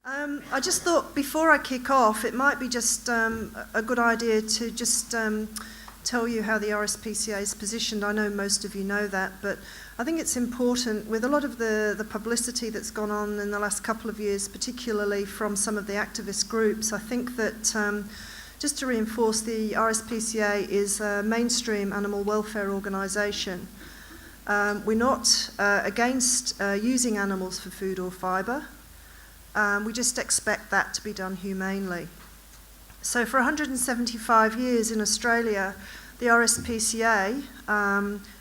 I just thought before I kick off, it might be just a good idea to just tell you how the RSPCA is positioned. I know most of you know that, but I think it's important with a lot of the publicity that's gone on in the last couple of years, particularly from some of the activist groups. I think that just to reinforce, the RSPCA is a mainstream animal welfare organisation. We're not against using animals for food or fibre. We just expect that to be done humanely. So for 175 years in Australia, the RSPCA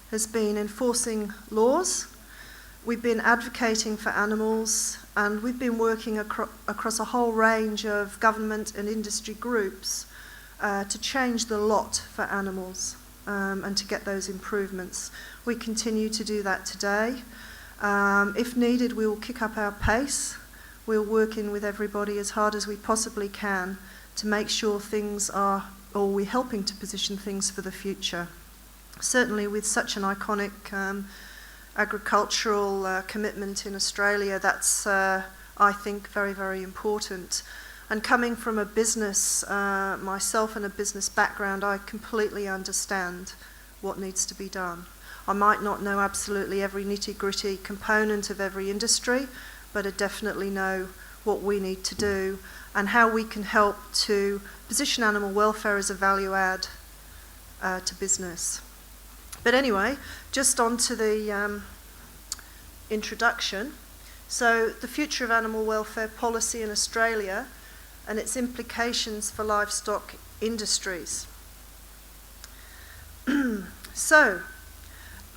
has been enforcing laws. We've been advocating for animals, and we've been working across a whole range of government and industry groups to change the lot for animals and to get those improvements. We continue to do that today. If needed, we will kick up our pace. We're working with everybody as hard as we possibly can to make sure things are, or we're helping to position things for the future. Certainly with such an iconic agricultural commitment in Australia, that's, I think, very, very important. And coming from a business, myself and a business background, I completely understand what needs to be done. I might not know absolutely every nitty-gritty component of every industry, but I definitely know what we need to do and how we can help to position animal welfare as a value add to business. But anyway, just on to the introduction. So the future of animal welfare policy in Australia and its implications for livestock industries. So,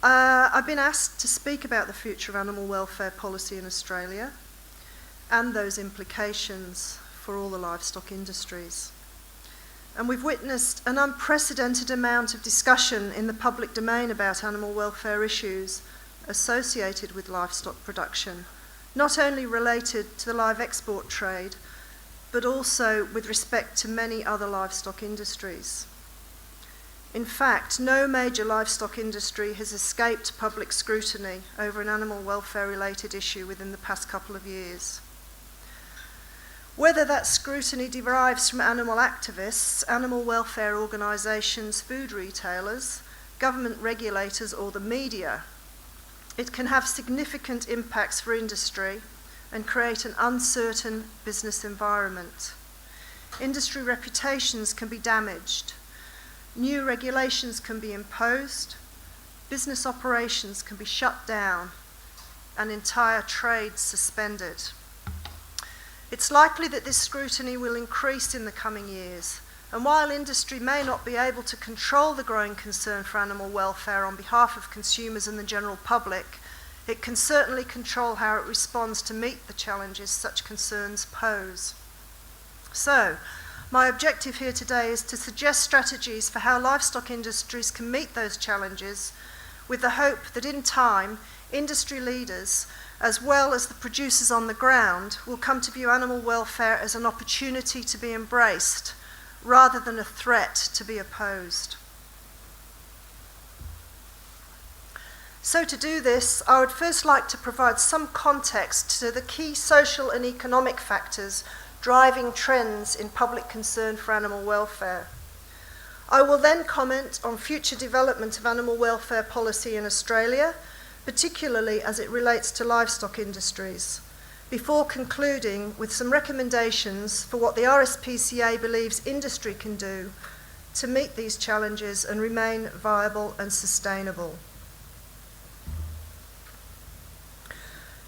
I've been asked to speak about the future of animal welfare policy in Australia and those implications for all the livestock industries. And we've witnessed an unprecedented amount of discussion in the public domain about animal welfare issues associated with livestock production, not only related to the live export trade, but also with respect to many other livestock industries. In fact, no major livestock industry has escaped public scrutiny over an animal welfare-related issue within the past couple of years. Whether that scrutiny derives from animal activists, animal welfare organisations, food retailers, government regulators or the media, it can have significant impacts for industry and create an uncertain business environment. Industry reputations can be damaged. New regulations can be imposed, business operations can be shut down, and entire trades suspended. It's likely that this scrutiny will increase in the coming years, and while industry may not be able to control the growing concern for animal welfare on behalf of consumers and the general public, it can certainly control how it responds to meet the challenges such concerns pose. So, my objective here today is to suggest strategies for how livestock industries can meet those challenges, with the hope that in time, industry leaders, as well as the producers on the ground, will come to view animal welfare as an opportunity to be embraced, rather than a threat to be opposed. So to do this, I would first like to provide some context to the key social and economic factors driving trends in public concern for animal welfare. I will then comment on future development of animal welfare policy in Australia, particularly as it relates to livestock industries, before concluding with some recommendations for what the RSPCA believes industry can do to meet these challenges and remain viable and sustainable.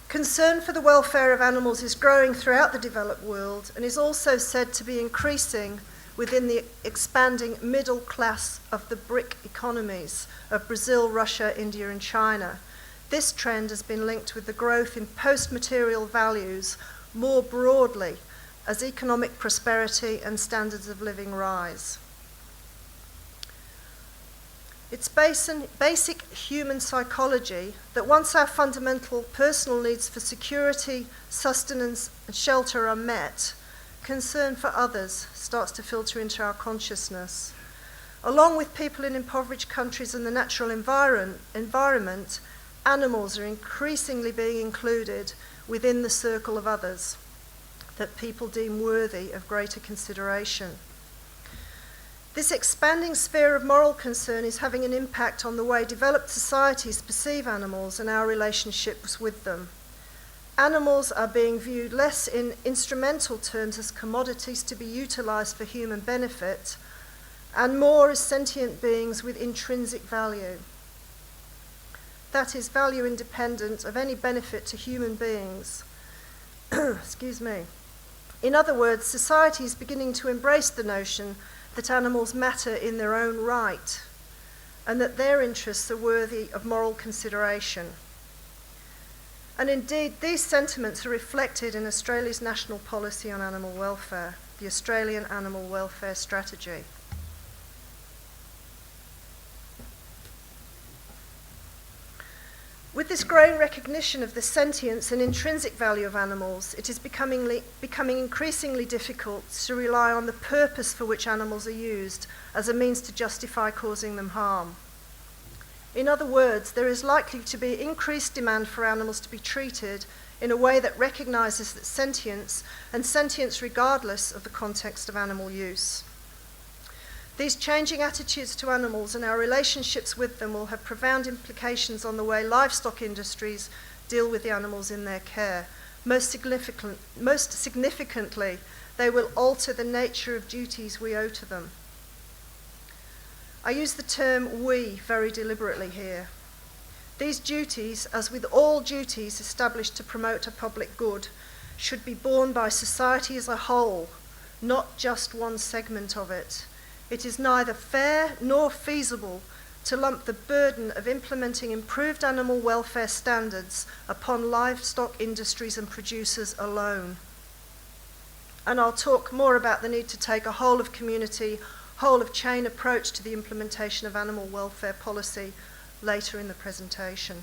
Concern for the welfare of animals is growing throughout the developed world and is also said to be increasing within the expanding middle class of the BRIC economies of Brazil, Russia, India and China. This trend has been linked with the growth in post-material values more broadly as economic prosperity and standards of living rise. It's basic human psychology that once our fundamental personal needs for security, sustenance and shelter are met, concern for others starts to filter into our consciousness. Along with people in impoverished countries and the natural environment, animals are increasingly being included within the circle of others. that people deem worthy of greater consideration. This expanding sphere of moral concern is having an impact on the way developed societies perceive animals and our relationships with them. Animals are being viewed less in instrumental terms as commodities to be utilised for human benefit, and more as sentient beings with intrinsic value. That is, value independent of any benefit to human beings. Excuse me. In other words, society is beginning to embrace the notion that animals matter in their own right, and that their interests are worthy of moral consideration. And indeed, these sentiments are reflected in Australia's national policy on animal welfare, the Australian Animal Welfare Strategy. With this growing recognition of the sentience and intrinsic value of animals, it is becoming increasingly difficult to rely on the purpose for which animals are used as a means to justify causing them harm. In other words, there is likely to be increased demand for animals to be treated in a way that recognises that sentience, and sentience regardless of the context of animal use. These changing attitudes to animals and our relationships with them will have profound implications on the way livestock industries deal with the animals in their care. Most significantly, they will alter the nature of duties we owe to them. I use the term we very deliberately here. These duties, as with all duties established to promote a public good, should be borne by society as a whole, not just one segment of it. It is neither fair nor feasible to lump the burden of implementing improved animal welfare standards upon livestock industries and producers alone. And I'll talk more about the need to take a whole of community, whole of chain approach to the implementation of animal welfare policy later in the presentation.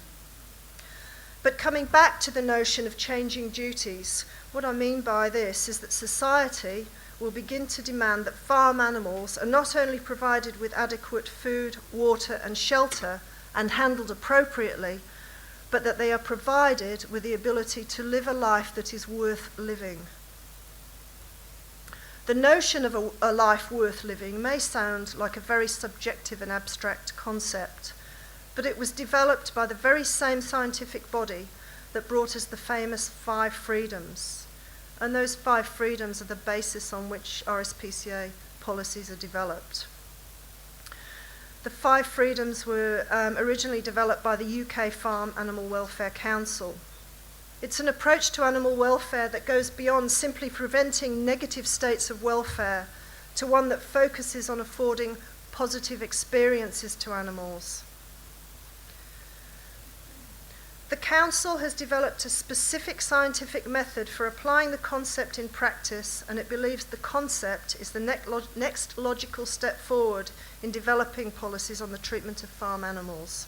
But coming back to the notion of changing duties, what I mean by this is that society will begin to demand that farm animals are not only provided with adequate food, water and shelter and handled appropriately, but that they are provided with the ability to live a life that is worth living. The notion of a life worth living may sound like a very subjective and abstract concept, but it was developed by the very same scientific body that brought us the famous 5 freedoms. And those 5 freedoms are the basis on which RSPCA policies are developed. The 5 freedoms were originally developed by the UK Farm Animal Welfare Council. It's an approach to animal welfare that goes beyond simply preventing negative states of welfare to one that focuses on affording positive experiences to animals. The Council has developed a specific scientific method for applying the concept in practice, and it believes the concept is the next logical step forward in developing policies on the treatment of farm animals.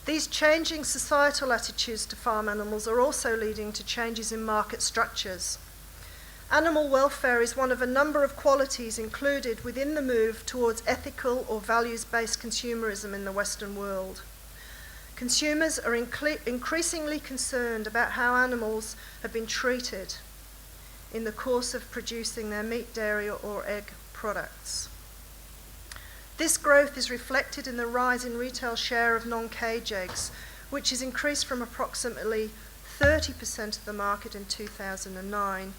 These changing societal attitudes to farm animals are also leading to changes in market structures. Animal welfare is one of a number of qualities included within the move towards ethical or values-based consumerism in the Western world. Consumers are increasingly concerned about how animals have been treated in the course of producing their meat, dairy, or egg products. This growth is reflected in the rise in retail share of non-cage eggs, which has increased from approximately 30% of the market in 2009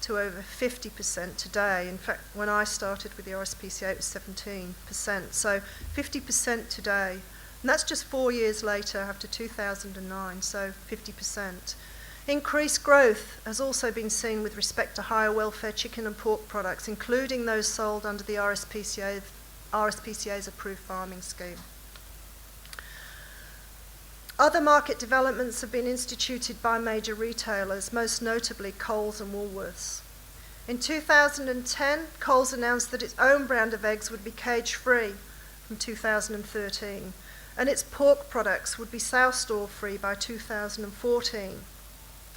to over 50% today. In fact, when I started with the RSPCA, it was 17%, so 50% today. And that's just 4 years later, after 2009, so 50%. Increased growth has also been seen with respect to higher welfare chicken and pork products, including those sold under the RSPCA's approved farming scheme. Other market developments have been instituted by major retailers, most notably Coles and Woolworths. In 2010, Coles announced that its own brand of eggs would be cage-free from 2013. And its pork products would be sow stall free by 2014,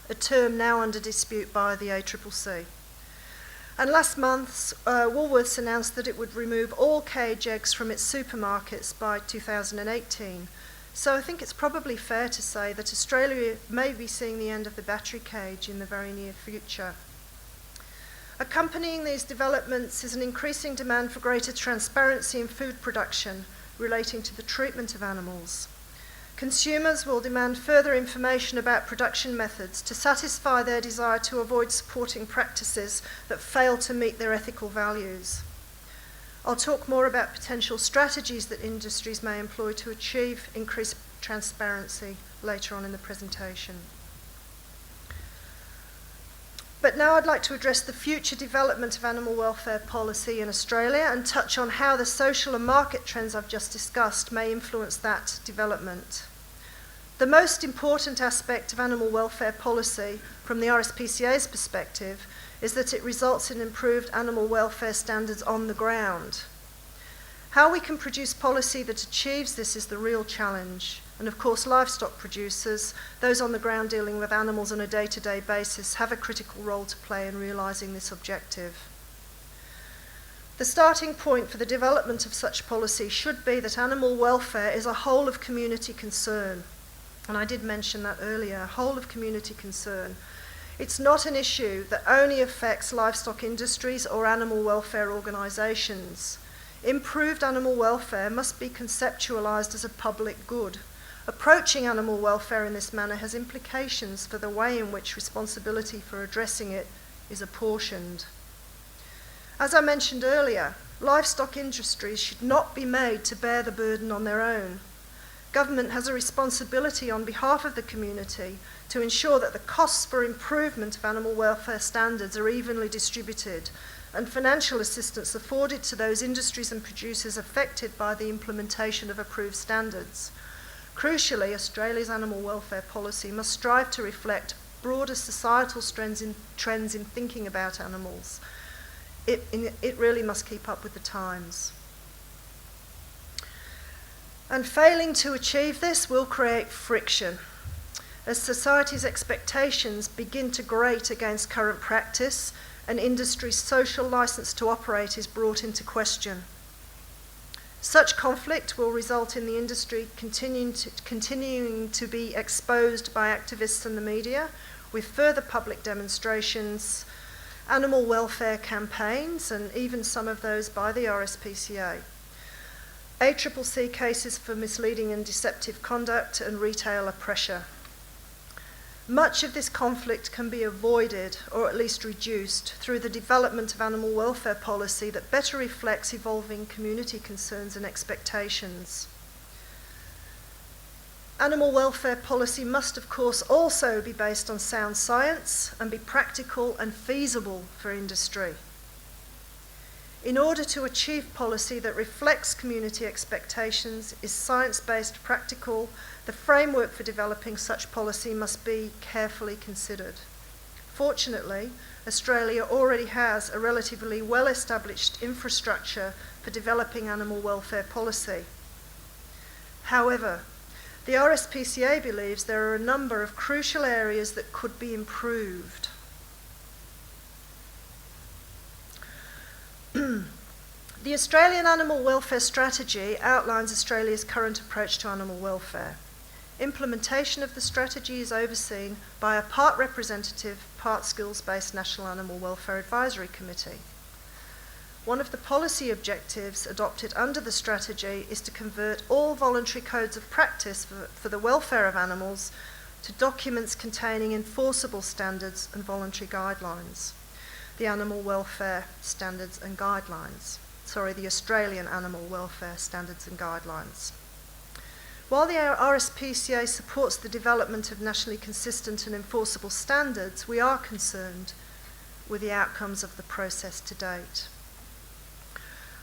a term now under dispute by the ACCC. And last month, Woolworths announced that it would remove all cage eggs from its supermarkets by 2018, So I think it's probably fair to say that Australia may be seeing the end of the battery cage in the very near future. Accompanying these developments is an increasing demand for greater transparency in food production relating to the treatment of animals. Consumers will demand further information about production methods to satisfy their desire to avoid supporting practices that fail to meet their ethical values. I'll talk more about potential strategies that industries may employ to achieve increased transparency later on in the presentation. But now I'd like to address the future development of animal welfare policy in Australia and touch on how the social and market trends I've just discussed may influence that development. The most important aspect of animal welfare policy from the RSPCA's perspective is that it results in improved animal welfare standards on the ground. How we can produce policy that achieves this is the real challenge. And of course, livestock producers, those on the ground dealing with animals on a day-to-day basis, have a critical role to play in realising this objective. The starting point for the development of such policy should be that animal welfare is a whole of community concern. And I did mention that earlier, whole of community concern. It's not an issue that only affects livestock industries or animal welfare organisations. Improved animal welfare must be conceptualised as a public good. Approaching animal welfare in this manner has implications for the way in which responsibility for addressing it is apportioned. As I mentioned earlier, livestock industries should not be made to bear the burden on their own. Government has a responsibility on behalf of the community to ensure that the costs for improvement of animal welfare standards are evenly distributed and financial assistance afforded to those industries and producers affected by the implementation of approved standards. Crucially, Australia's animal welfare policy must strive to reflect broader societal trends in thinking about animals. It really must keep up with the times. And failing to achieve this will create friction, as society's expectations begin to grate against current practice and industry's social licence to operate is brought into question. Such conflict will result in the industry continuing to be exposed by activists and the media, with further public demonstrations, animal welfare campaigns, and even some of those by the RSPCA. ACCC cases for misleading and deceptive conduct and retailer pressure. Much of this conflict can be avoided, or at least reduced, through the development of animal welfare policy that better reflects evolving community concerns and expectations. Animal welfare policy must, of course, also be based on sound science and be practical and feasible for industry. In order to achieve policy that reflects community expectations, is science-based, practical, the framework for developing such policy must be carefully considered. Fortunately, Australia already has a relatively well-established infrastructure for developing animal welfare policy. However, the RSPCA believes there are a number of crucial areas that could be improved. The Australian Animal Welfare Strategy outlines Australia's current approach to animal welfare. Implementation of the strategy is overseen by a part representative, part skills-based National Animal Welfare Advisory Committee. One of the policy objectives adopted under the strategy is to convert all voluntary codes of practice for the welfare of animals to documents containing enforceable standards and voluntary guidelines. The Animal Welfare Standards and Guidelines. The Australian Animal Welfare Standards and Guidelines. While the RSPCA supports the development of nationally consistent and enforceable standards, we are concerned with the outcomes of the process to date.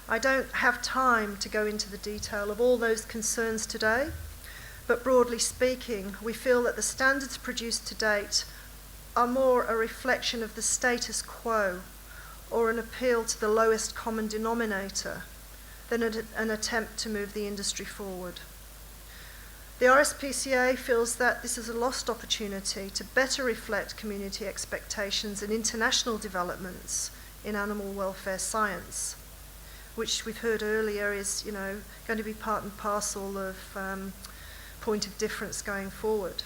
I don't have time to go into the detail of all those concerns today, but broadly speaking, we feel that the standards produced to date are more a reflection of the status quo or an appeal to the lowest common denominator than an attempt to move the industry forward. The RSPCA feels that this is a lost opportunity to better reflect community expectations and international developments in animal welfare science, which we've heard earlier is, going to be part and parcel of point of difference going forward,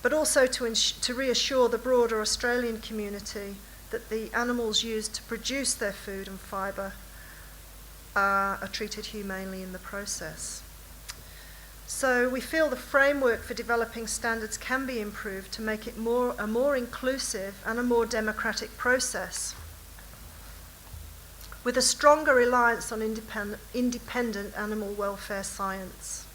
but also to reassure the broader Australian community that the animals used to produce their food and fibre are treated humanely in the process. So we feel the framework for developing standards can be improved to make it a more inclusive and a more democratic process, with a stronger reliance on independent animal welfare science.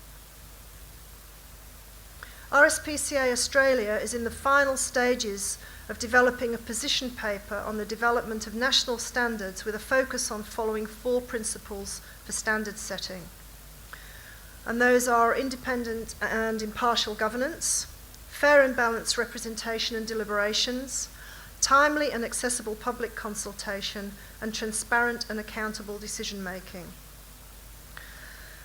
RSPCA Australia is in the final stages of developing a position paper on the development of national standards with a focus on following 4 principles for standard setting. And those are independent and impartial governance, fair and balanced representation and deliberations, timely and accessible public consultation, and transparent and accountable decision making.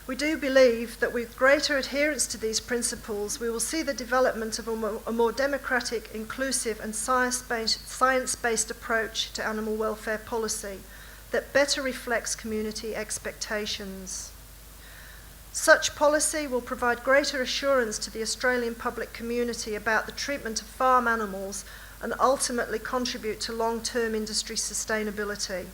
We do believe that with greater adherence to these principles, we will see the development of a more democratic, inclusive and science-based approach to animal welfare policy that better reflects community expectations. Such policy will provide greater assurance to the Australian public community about the treatment of farm animals and ultimately contribute to long-term industry sustainability.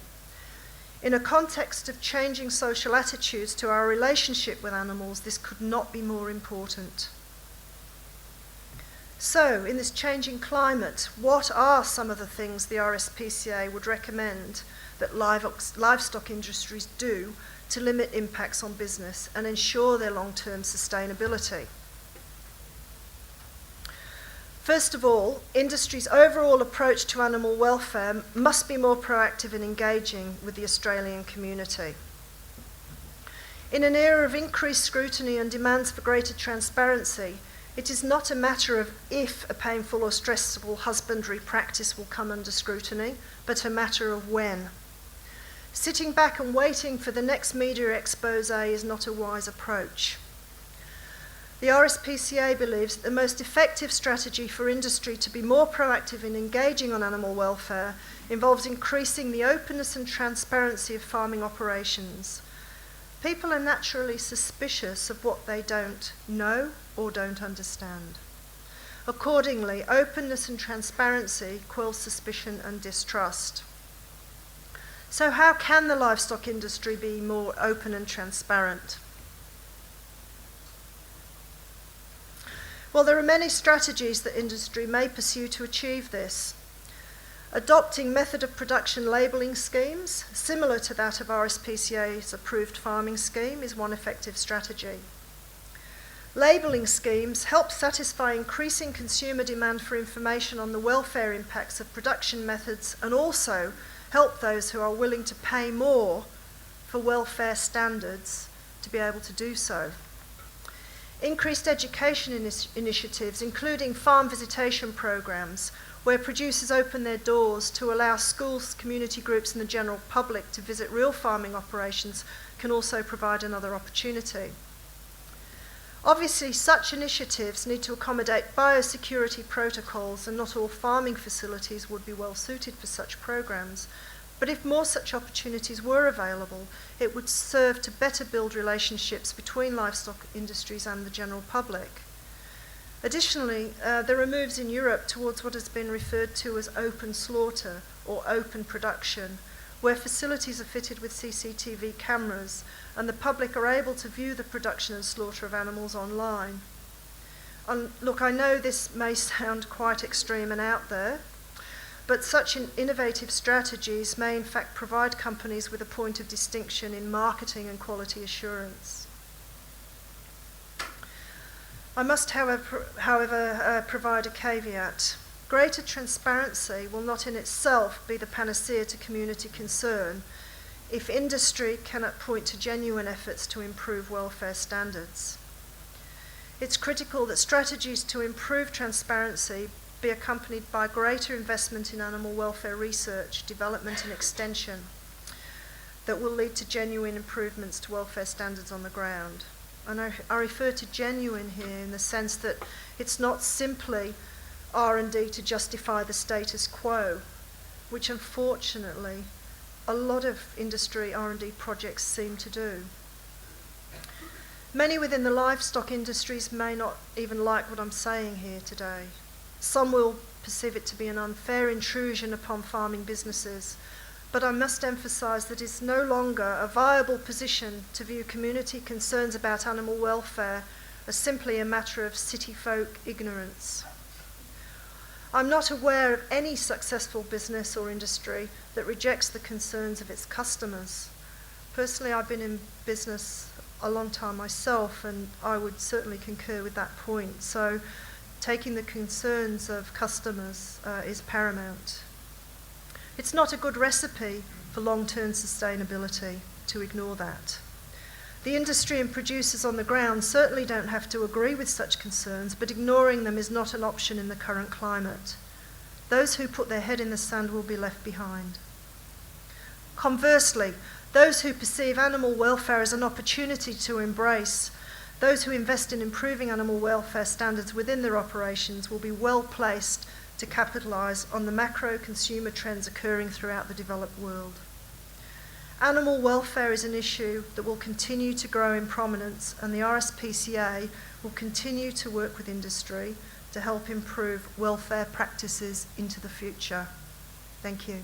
In a context of changing social attitudes to our relationship with animals, this could not be more important. So, in this changing climate, what are some of the things the RSPCA would recommend that livestock industries do to limit impacts on business and ensure their long-term sustainability? First of all, industry's overall approach to animal welfare must be more proactive and engaging with the Australian community. In an era of increased scrutiny and demands for greater transparency, it is not a matter of if a painful or stressful husbandry practice will come under scrutiny, but a matter of when. Sitting back and waiting for the next media expose is not a wise approach. The RSPCA believes that the most effective strategy for industry to be more proactive in engaging on animal welfare involves increasing the openness and transparency of farming operations. People are naturally suspicious of what they don't know or don't understand. Accordingly, openness and transparency quells suspicion and distrust. So how can the livestock industry be more open and transparent? Well, there are many strategies that industry may pursue to achieve this. Adopting method of production labelling schemes, similar to that of RSPCA's approved farming scheme, is one effective strategy. Labelling schemes help satisfy increasing consumer demand for information on the welfare impacts of production methods and also help those who are willing to pay more for welfare standards to be able to do so. Increased education initiatives, including farm visitation programs, where producers open their doors to allow schools, community groups and the general public to visit real farming operations, can also provide another opportunity. Obviously, such initiatives need to accommodate biosecurity protocols, and not all farming facilities would be well suited for such programs. But if more such opportunities were available, it would serve to better build relationships between livestock industries and the general public. Additionally, there are moves in Europe towards what has been referred to as open slaughter or open production, where facilities are fitted with CCTV cameras and the public are able to view the production and slaughter of animals online. Look, I know this may sound quite extreme and out there, but such innovative strategies may in fact provide companies with a point of distinction in marketing and quality assurance. I must, however, provide a caveat. Greater transparency will not in itself be the panacea to community concern if industry cannot point to genuine efforts to improve welfare standards. It's critical that strategies to improve transparency be accompanied by greater investment in animal welfare research, development and extension that will lead to genuine improvements to welfare standards on the ground. And I refer to genuine here in the sense that it's not simply R&D to justify the status quo, which unfortunately a lot of industry R&D projects seem to do. Many within the livestock industries may not even like what I'm saying here today. Some will perceive it to be an unfair intrusion upon farming businesses, but I must emphasise that it's no longer a viable position to view community concerns about animal welfare as simply a matter of city folk ignorance. I'm not aware of any successful business or industry that rejects the concerns of its customers. Personally, I've been in business a long time myself, and I would certainly concur with that point. So taking the concerns of customers is paramount. It's not a good recipe for long-term sustainability to ignore that. The industry and producers on the ground certainly don't have to agree with such concerns, but ignoring them is not an option in the current climate. Those who put their head in the sand will be left behind. Conversely, those who perceive animal welfare as an opportunity to embrace, those who invest in improving animal welfare standards within their operations will be well placed to capitalise on the macro consumer trends occurring throughout the developed world. Animal welfare is an issue that will continue to grow in prominence, and the RSPCA will continue to work with industry to help improve welfare practices into the future. Thank you.